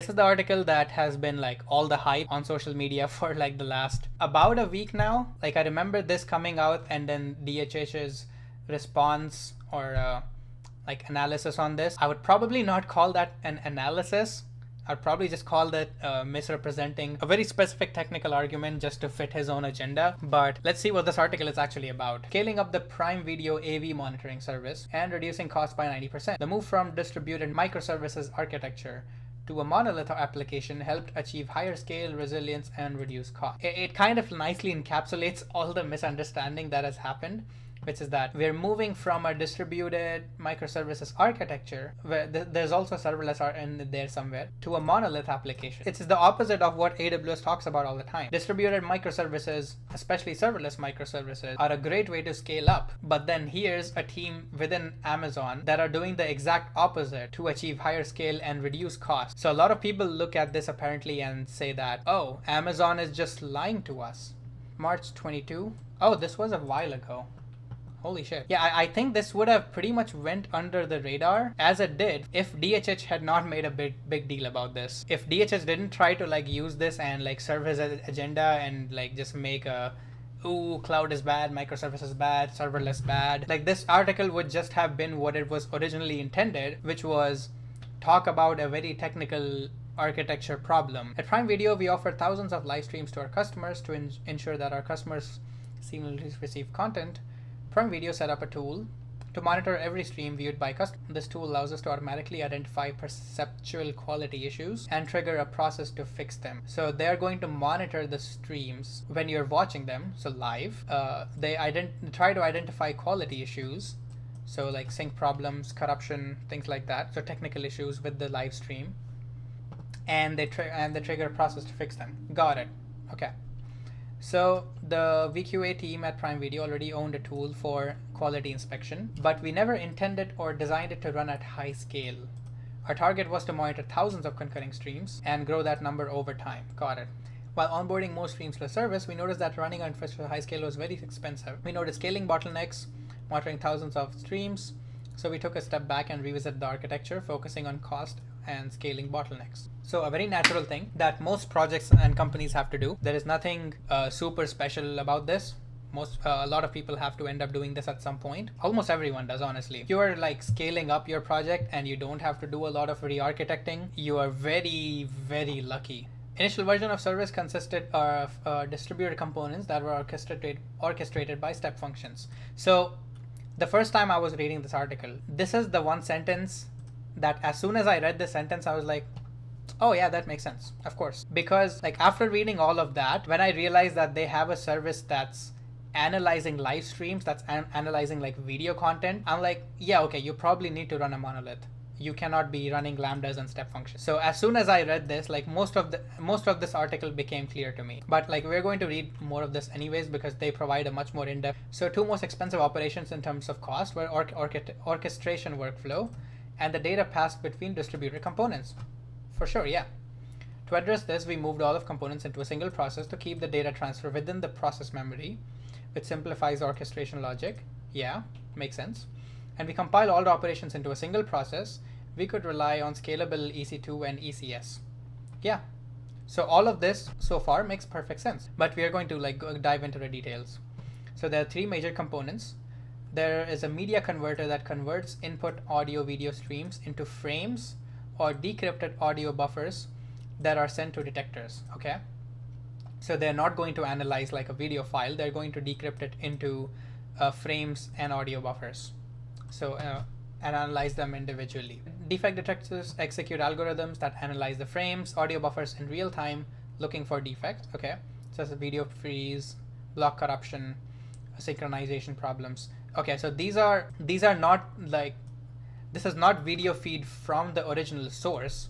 This is the article that has been like all the hype on social media for like the last about a week now. Like I remember this coming out and then DHH's response or like analysis on this. I would probably not call that an analysis. I'd probably just call that misrepresenting a very specific technical argument just to fit his own agenda. But let's see what this article is actually about. Scaling up the Prime Video AV monitoring service and reducing costs by 90%. The move from distributed microservices architecture to a monolith application helped achieve higher scale, resilience, and reduce cost. It kind of nicely encapsulates all the misunderstanding that has happened, which is that we're moving from a distributed microservices architecture, where there's also serverless in there somewhere, to a monolith application. It's the opposite of what AWS talks about all the time. Distributed microservices, especially serverless microservices, are a great way to scale up. But then here's a team within Amazon that are doing the exact opposite to achieve higher scale and reduce costs. So a lot of people look at this apparently and say that, oh, Amazon is just lying to us. March 22. Oh, this was a while ago. Holy shit. Yeah, I think this would have pretty much went under the radar as it did if DHH had not made a big deal about this. If DHH didn't try to like use this and like serve his agenda and like just make a, ooh, cloud is bad, microservices bad, serverless bad. Like this article would just have been what it was originally intended, which was talk about a very technical architecture problem. At Prime Video, we offer thousands of live streams to our customers to ensure that our customers seamlessly receive content. Prime Video set up a tool to monitor every stream viewed by customers. This tool allows us to automatically identify perceptual quality issues and trigger a process to fix them. So they're going to monitor the streams when you're watching them, so live. They try to identify quality issues, so like sync problems, corruption, things like that. So technical issues with the live stream, and they trigger a process to fix them. Got it. Okay. So the VQA team at Prime Video already owned a tool for quality inspection, but we never intended or designed it to run at high scale. Our target was to monitor thousands of concurring streams and grow that number over time. Got it. While onboarding more streams to the service, we noticed that running on infrastructure high scale was very expensive. We noticed scaling bottlenecks, monitoring thousands of streams, so we took a step back and revisited the architecture, focusing on cost and scaling bottlenecks. So a very natural thing that most projects and companies have to do. There is nothing super special about this. A lot of people have to end up doing this at some point. Almost everyone does, honestly. If you're like scaling up your project and you don't have to do a lot of re-architecting, you are very, very lucky. Initial version of service consisted of distributed components that were orchestrated by step functions. So the first time I was reading this article, this is the one sentence that as soon as I read this sentence, I was like, oh yeah, that makes sense. Of course. Because like after reading all of that, when I realized that they have a service that's analyzing live streams, that's analyzing like video content, I'm like, yeah, okay, you probably need to run a monolith. You cannot be running lambdas and step functions. So as soon as I read this, like most of this article became clear to me. But like we're going to read more of this anyways because they provide a much more in-depth. So two most expensive operations in terms of cost were orchestration workflow and the data passed between distributed components. For sure, yeah. To address this, we moved all of components into a single process to keep the data transfer within the process memory, which simplifies orchestration logic. Yeah, makes sense. And we compile all the operations into a single process. We could rely on scalable EC2 and ECS. Yeah. So all of this so far makes perfect sense, but we are going to like dive into the details. So there are three major components. There is a media converter that converts input audio video streams into frames or decrypted audio buffers that are sent to detectors, okay? So they're not going to analyze like a video file, they're going to decrypt it into frames and audio buffers. So, and analyze them individually. Defect detectors execute algorithms that analyze the frames, audio buffers in real time, looking for defects, okay? So it's a video freeze, block corruption, synchronization problems. Okay, so these are not like, this is not video feed from the original source.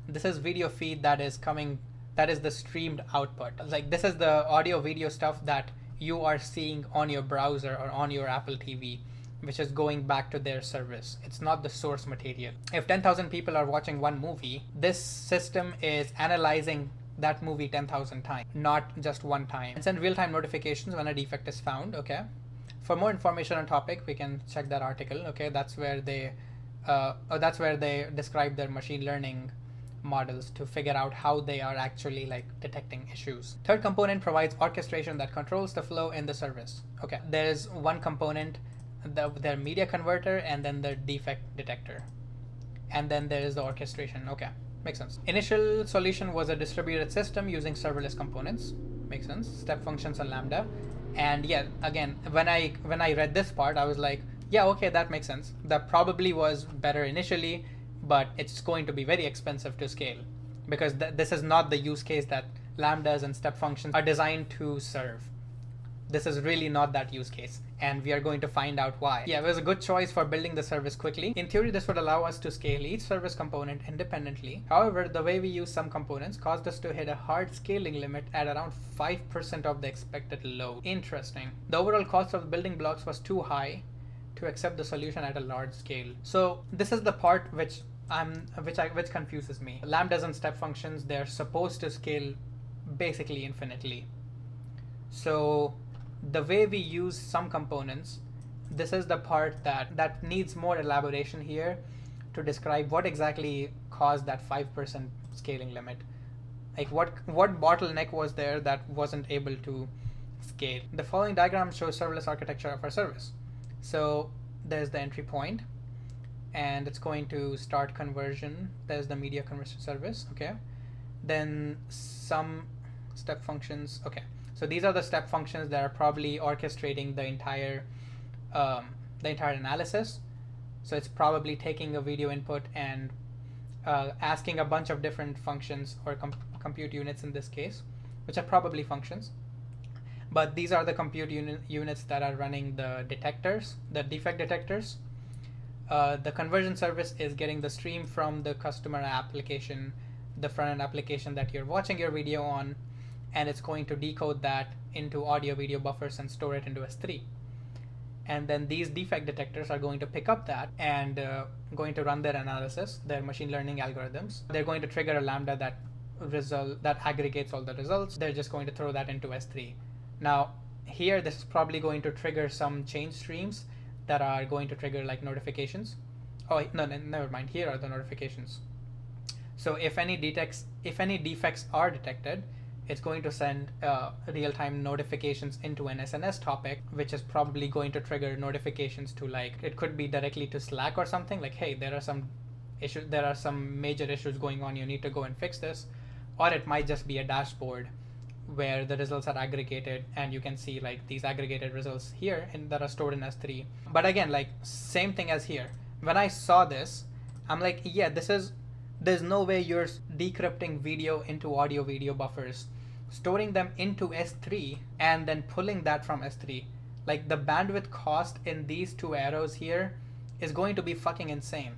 This is video feed that is coming, that is the streamed output. Like this is the audio video stuff that you are seeing on your browser or on your Apple TV, which is going back to their service. It's not the source material. If 10,000 people are watching one movie, this system is analyzing that movie 10,000 times, not just one time. And send real-time notifications when a defect is found, okay? For more information on topic, we can check that article, okay? That's where they describe their machine learning models to figure out how they are actually like detecting issues. Third component provides orchestration that controls the flow in the service. Okay, there's one component, their media converter, and then the defect detector. And then there is the orchestration. Okay, makes sense. Initial solution was a distributed system using serverless components. Makes sense. Step functions and Lambda. And yeah, again, when I read this part, I was like, yeah, okay, that makes sense. That probably was better initially, but it's going to be very expensive to scale because this is not the use case that Lambdas and step functions are designed to serve. This is really not that use case, and we are going to find out why. Yeah, it was a good choice for building the service quickly. In theory, this would allow us to scale each service component independently. However, the way we use some components caused us to hit a hard scaling limit at around 5% of the expected load. Interesting. The overall cost of building blocks was too high to accept the solution at a large scale. So this is the part which confuses me. Lambdas and step functions, they're supposed to scale basically infinitely. So the way we use some components, this is the part that needs more elaboration here to describe what exactly caused that 5% scaling limit. Like what bottleneck was there that wasn't able to scale. The following diagram shows serverless architecture of our service. So there's the entry point, and it's going to start conversion. There's the media conversion service. Okay, then some step functions. Okay, so these are the step functions that are probably orchestrating the entire analysis. So it's probably taking a video input and asking a bunch of different functions or compute units in this case, which are probably functions. But these are the compute units that are running the detectors, the defect detectors. The conversion service is getting the stream from the customer application, the front-end application that you're watching your video on, and it's going to decode that into audio video buffers and store it into S3. And then these defect detectors are going to pick up that and going to run their analysis, their machine learning algorithms. They're going to trigger a Lambda that aggregates all the results. They're just going to throw that into S3. Now here, this is probably going to trigger some change streams that are going to trigger like notifications. Oh no, never mind. Here are the notifications. So if any defects are detected, it's going to send real-time notifications into an SNS topic, which is probably going to trigger notifications to, like, it could be directly to Slack or something, like, hey, there are some major issues going on, you need to go and fix this. Or it might just be a dashboard where the results are aggregated and you can see like these aggregated results here that are stored in S3. But again, like same thing as here. When I saw this, I'm like, yeah, there's no way you're decrypting video into audio video buffers, storing them into S3 and then pulling that from S3. Like the bandwidth cost in these two arrows here is going to be fucking insane.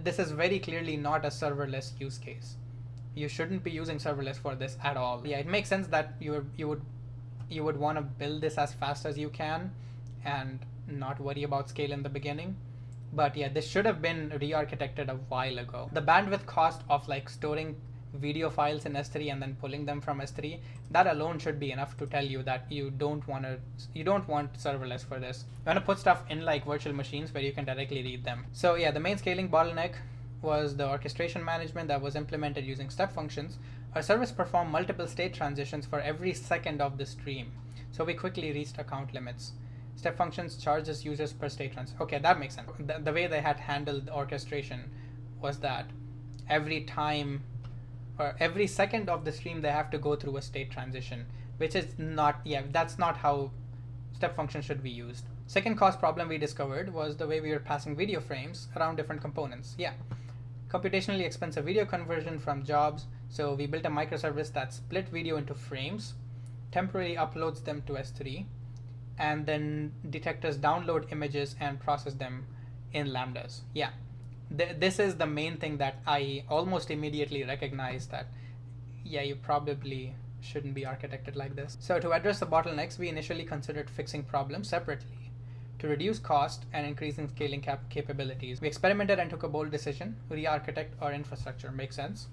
This is very clearly not a serverless use case. You shouldn't be using serverless for this at all. Yeah, it makes sense that you would want to build this as fast as you can and not worry about scale in the beginning. But yeah, this should have been re-architected a while ago. The bandwidth cost of like storing video files in S3 and then pulling them from S3, that alone should be enough to tell you that you don't want serverless for this. You want to put stuff in like virtual machines where you can directly read them. So yeah, the main scaling bottleneck was the orchestration management that was implemented using step functions. Our service performed multiple state transitions for every second of the stream, so we quickly reached account limits. Step functions charges users per state transition. Okay, that makes sense. The way they had handled the orchestration was that every time or every second of the stream they have to go through a state transition, which is not, yeah, that's not how step functions should be used. Second cost problem we discovered was the way we were passing video frames around different components. Yeah. Computationally expensive video conversion from jobs. So we built a microservice that split video into frames, temporarily uploads them to S3, and then detectors download images and process them in Lambdas. Yeah, this is the main thing that I almost immediately recognized that, yeah, you probably shouldn't be architected like this. So to address the bottlenecks, we initially considered fixing problems separately to reduce cost and increasing scaling capabilities. We experimented and took a bold decision: re-architect our infrastructure. Makes sense.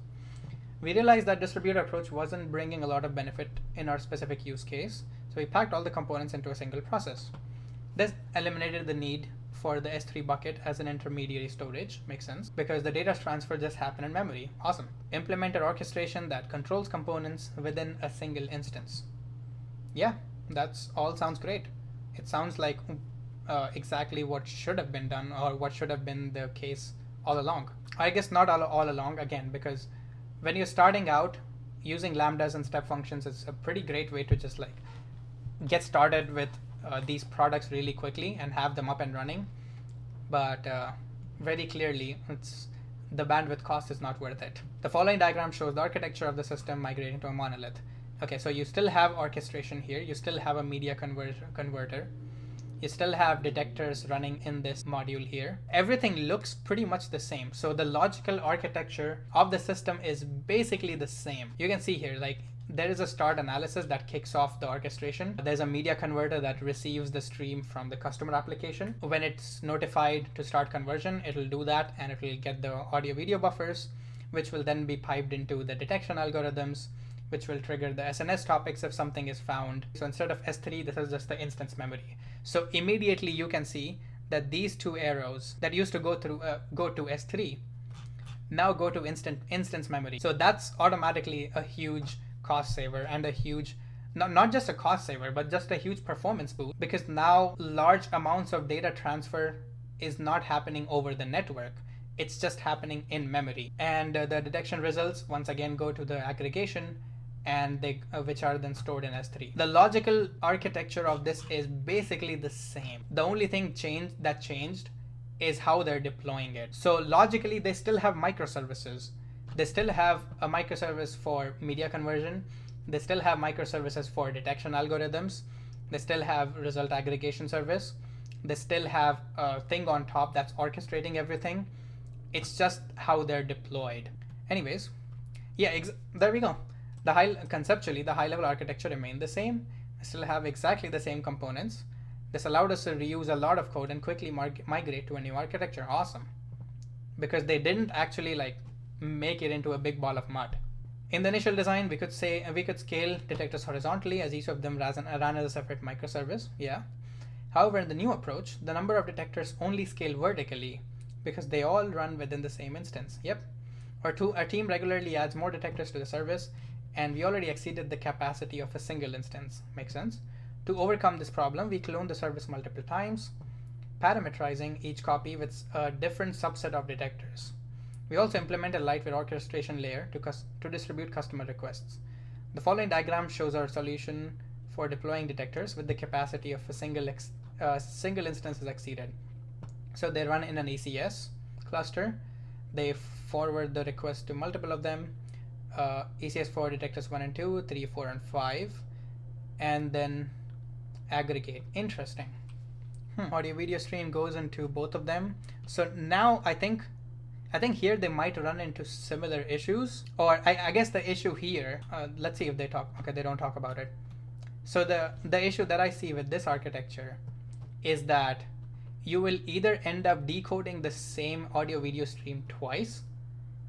We realized that distributed approach wasn't bringing a lot of benefit in our specific use case, so we packed all the components into a single process. This eliminated the need for the S3 bucket as an intermediary storage. Makes sense because the data transfer just happen in memory. Awesome. Implement an orchestration that controls components within a single instance. Yeah, that's all sounds great. It sounds like exactly what should have been done, or what should have been the case all along. I guess not all along, again, because when you're starting out, using lambdas and step functions is a pretty great way to just like get started with these products really quickly and have them up and running. But very clearly, the bandwidth cost is not worth it. The following diagram shows the architecture of the system migrating to a monolith. Okay, so you still have orchestration here. You still have a media converter. You still have detectors running in this module here. Everything looks pretty much the same. So the logical architecture of the system is basically the same. You can see here, like, there is a start analysis that kicks off the orchestration. There's a media converter that receives the stream from the customer application. When it's notified to start conversion, it'll do that and it will get the audio video buffers, which will then be piped into the detection algorithms, which will trigger the SNS topics if something is found. So instead of S3, this is just the instance memory. So immediately you can see that these two arrows that used to go to S3 now go to instance memory. So that's automatically a huge cost saver and a huge, not just a cost saver, but just a huge performance boost, because now large amounts of data transfer is not happening over the network. It's just happening in memory. And the detection results once again go to the aggregation, and they which are then stored in S3. The logical architecture of this is basically the same. The only thing that changed is how they're deploying it. So logically, they still have microservices. They still have a microservice for media conversion. They still have microservices for detection algorithms. They still have result aggregation service. They still have a thing on top that's orchestrating everything. It's just how they're deployed. Anyways, yeah, there we go. Conceptually, the high-level architecture remained the same. I still have exactly the same components. This allowed us to reuse a lot of code and quickly migrate to a new architecture. Awesome. Because they didn't actually like make it into a big ball of mud. In the initial design, we could scale detectors horizontally as each of them ran as a separate microservice. Yeah. However, in the new approach, the number of detectors only scale vertically because they all run within the same instance. Yep. Our team regularly adds more detectors to the service, and we already exceeded the capacity of a single instance. Makes sense? To overcome this problem, we cloned the service multiple times, parameterizing each copy with a different subset of detectors. We also implement a lightweight orchestration layer to distribute customer requests. The following diagram shows our solution for deploying detectors with the capacity of a single instance is exceeded. So they run in an ECS cluster. They forward the request to multiple of them. ECS for detectors 1 and 2, 3, 4, and 5, and then aggregate. Interesting. Audio video stream goes into both of them. So now I think here they might run into similar issues, or I guess the issue here, let's see if they talk. Okay, they don't talk about it. So the issue that I see with this architecture is that you will either end up decoding the same audio video stream twice,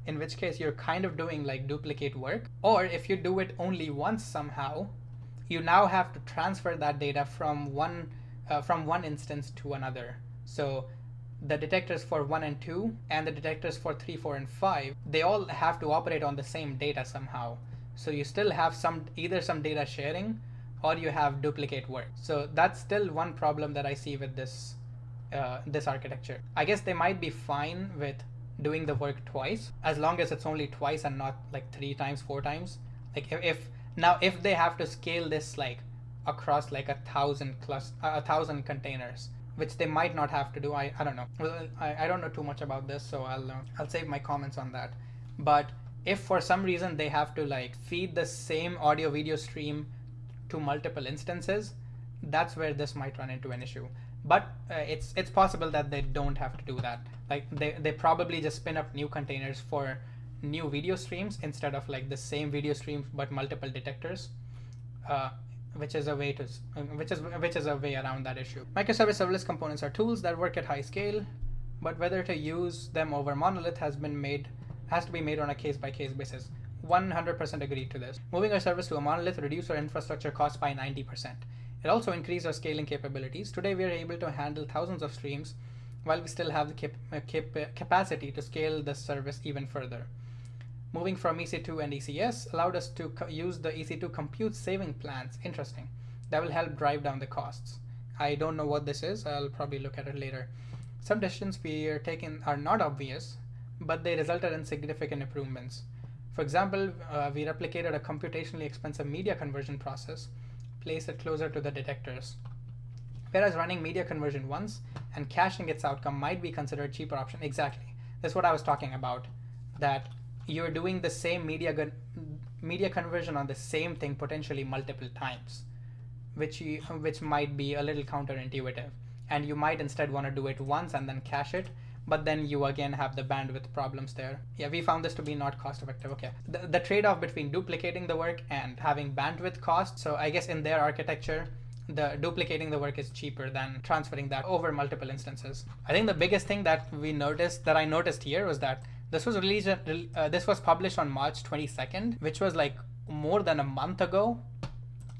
in which case you're kind of doing like duplicate work, or if you do it only once somehow, you now have to transfer that data from one instance to another. So the detectors for 1 and 2 and the detectors for 3, 4, and 5, they all have to operate on the same data somehow. So you still have either some data sharing or you have duplicate work. So that's still one problem that I see with this architecture. I guess they might be fine with doing the work twice, as long as it's only twice and not like 3 times, 4 times. Like if they have to scale this like across like 1,000 containers, which they might not have to do. I don't know. Well, I don't know too much about this, so I'll save my comments on that. But if for some reason they have to like feed the same audio video stream to multiple instances, that's where this might run into an issue. But it's possible that they don't have to do that. Like they probably just spin up new containers for new video streams instead of like the same video streams but multiple detectors, which is a way around that issue. Microservice serverless components are tools that work at high scale, but whether to use them over monolith has to be made on a case-by-case basis. 100% agree to this. Moving our service to a monolith reduced our infrastructure costs by 90%. It also increased our scaling capabilities. Today we are able to handle thousands of streams while we still have the capacity to scale the service even further. Moving from EC2 and ECS allowed us to use the EC2 compute saving plans. Interesting. That will help drive down the costs. I don't know what this is. I'll probably look at it later. Some decisions we are taking are not obvious, but they resulted in significant improvements. For example, we replicated a computationally expensive media conversion process, placed it closer to the detectors. Whereas running media conversion once and caching its outcome might be considered a cheaper option. Exactly. That's what I was talking about, that you're doing the same media conversion on the same thing potentially multiple times, which might be a little counterintuitive. And you might instead want to do it once and then cache it, but then you again have the bandwidth problems there. Yeah, we found this to be not cost effective. Okay, the trade-off between duplicating the work and having bandwidth cost. So I guess in their architecture, the duplicating the work is cheaper than transferring that over multiple instances. I think the biggest thing that I noticed here was that this was published on March 22nd, which was like more than a month ago.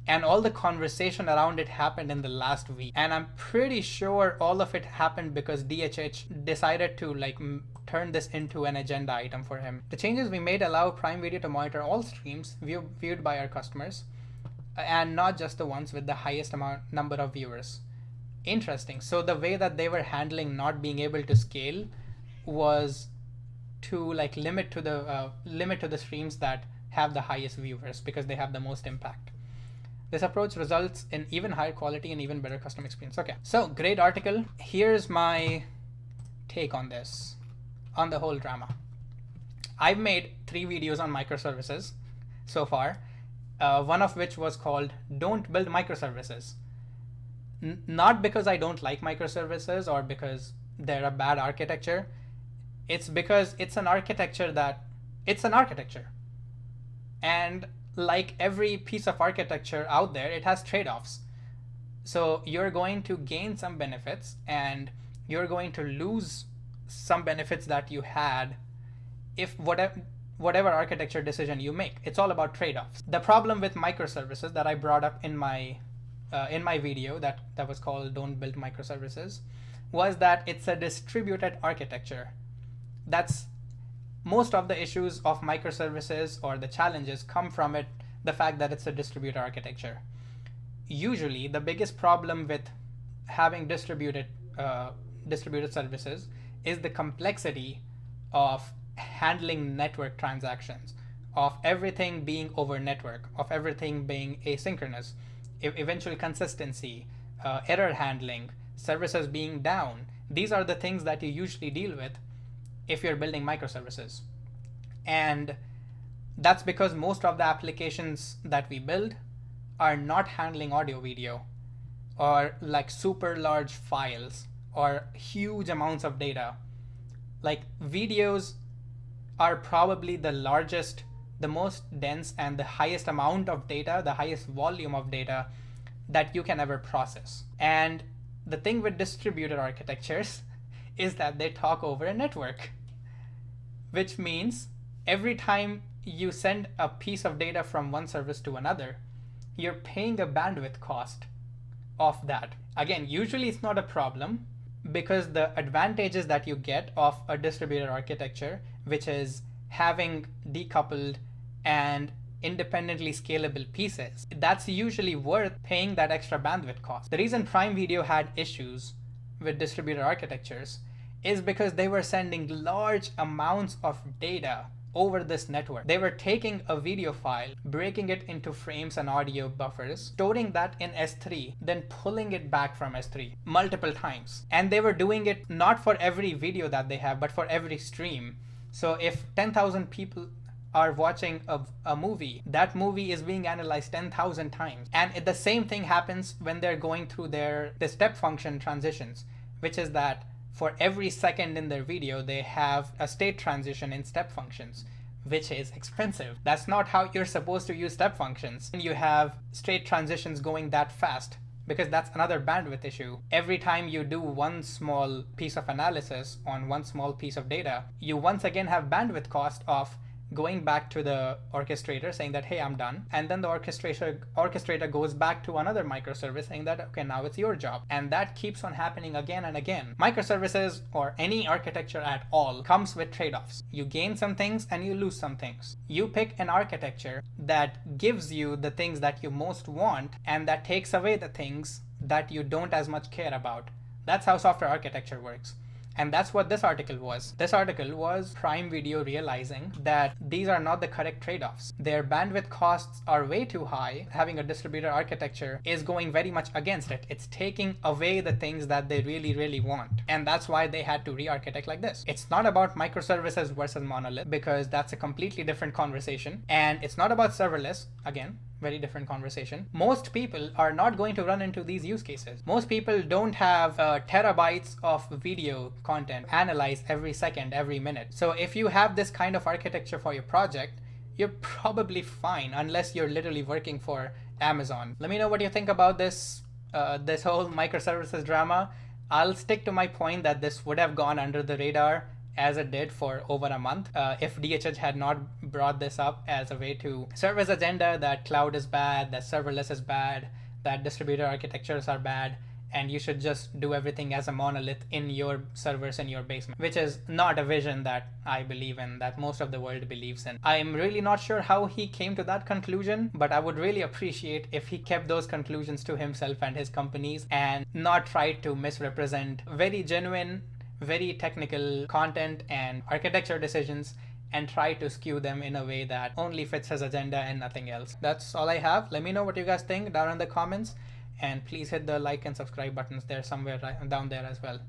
And all the conversation around it happened in the last week. And I'm pretty sure all of it happened because DHH decided to turn this into an agenda item for him. The changes we made allow Prime Video to monitor all streams viewed by our customers, and not just the ones with the highest number of viewers. Interesting. So the way that they were handling not being able to scale was to limit to the streams that have the highest viewers because they have the most impact. This approach results in even higher quality and even better customer experience. Okay, so great article. Here's my take on this, on the whole drama. I've made 3 videos on microservices so far, one of which was called Don't Build Microservices. Not because I don't like microservices or because they're a bad architecture. It's because it's an architecture. And like every piece of architecture out there, it has trade-offs. So you're going to gain some benefits and you're going to lose some benefits that you had if whatever architecture decision you make. It's all about trade-offs. The problem with microservices that I brought up in my video that was called Don't Build Microservices was that it's a distributed architecture. That's most of the issues of microservices, or the challenges, come from the fact that it's a distributed architecture. Usually the biggest problem with having distributed services is the complexity of handling network transactions, of everything being over network, of everything being asynchronous, eventual consistency, error handling, services being down. These are the things that you usually deal with if you're building microservices. And that's because most of the applications that we build are not handling audio video, or super large files, or huge amounts of data. Videos are probably the largest, the most dense, and the highest amount of data, the highest volume of data that you can ever process. And the thing with distributed architectures is that they talk over a network, which means every time you send a piece of data from one service to another, you're paying a bandwidth cost of that. Again, usually it's not a problem because the advantages that you get of a distributed architecture, which is having decoupled and independently scalable pieces, that's usually worth paying that extra bandwidth cost. The reason Prime Video had issues with distributed architectures is because they were sending large amounts of data over this network. They were taking a video file, breaking it into frames and audio buffers, storing that in S3, then pulling it back from S3 multiple times. And they were doing it not for every video that they have, but for every stream. So if 10,000 people are watching a movie, that movie is being analyzed 10,000 times. And the same thing happens when they're going through the step function transitions, which is that for every second in their video, they have a state transition in step functions, which is expensive. That's not how you're supposed to use step functions. And you have state transitions going that fast, because that's another bandwidth issue. Every time you do one small piece of analysis on one small piece of data, you once again have bandwidth cost of going back to the orchestrator saying that, hey, I'm done. And then the orchestrator goes back to another microservice saying that, okay, now it's your job. And that keeps on happening again and again. Microservices, or any architecture at all, comes with trade-offs. You gain some things and you lose some things. You pick an architecture that gives you the things that you most want and that takes away the things that you don't as much care about. That's how software architecture works. And that's what this article was. This article was Prime Video realizing that these are not the correct trade-offs. Their bandwidth costs are way too high. Having a distributed architecture is going very much against it. It's taking away the things that they really, really want. And that's why they had to re-architect like this. It's not about microservices versus monolith, because that's a completely different conversation. And it's not about serverless, again, very different conversation. Most people are not going to run into these use cases. Most people don't have terabytes of video content analyzed every second, every minute. So if you have this kind of architecture for your project, you're probably fine, unless you're literally working for Amazon. Let me know what you think about this, this whole microservices drama. I'll stick to my point that this would have gone under the radar as it did for over a month if DHH had not brought this up as a way to serve his agenda that cloud is bad, that serverless is bad, that distributed architectures are bad, and you should just do everything as a monolith in your servers in your basement, which is not a vision that I believe in, that most of the world believes in. I'm really not sure how he came to that conclusion, but I would really appreciate if he kept those conclusions to himself and his companies and not tried to misrepresent very genuine, very technical content and architecture decisions and try to skew them in a way that only fits his agenda and nothing else. That's all I have. Let me know what you guys think down in the comments, and please hit the like and subscribe buttons there somewhere down there as well.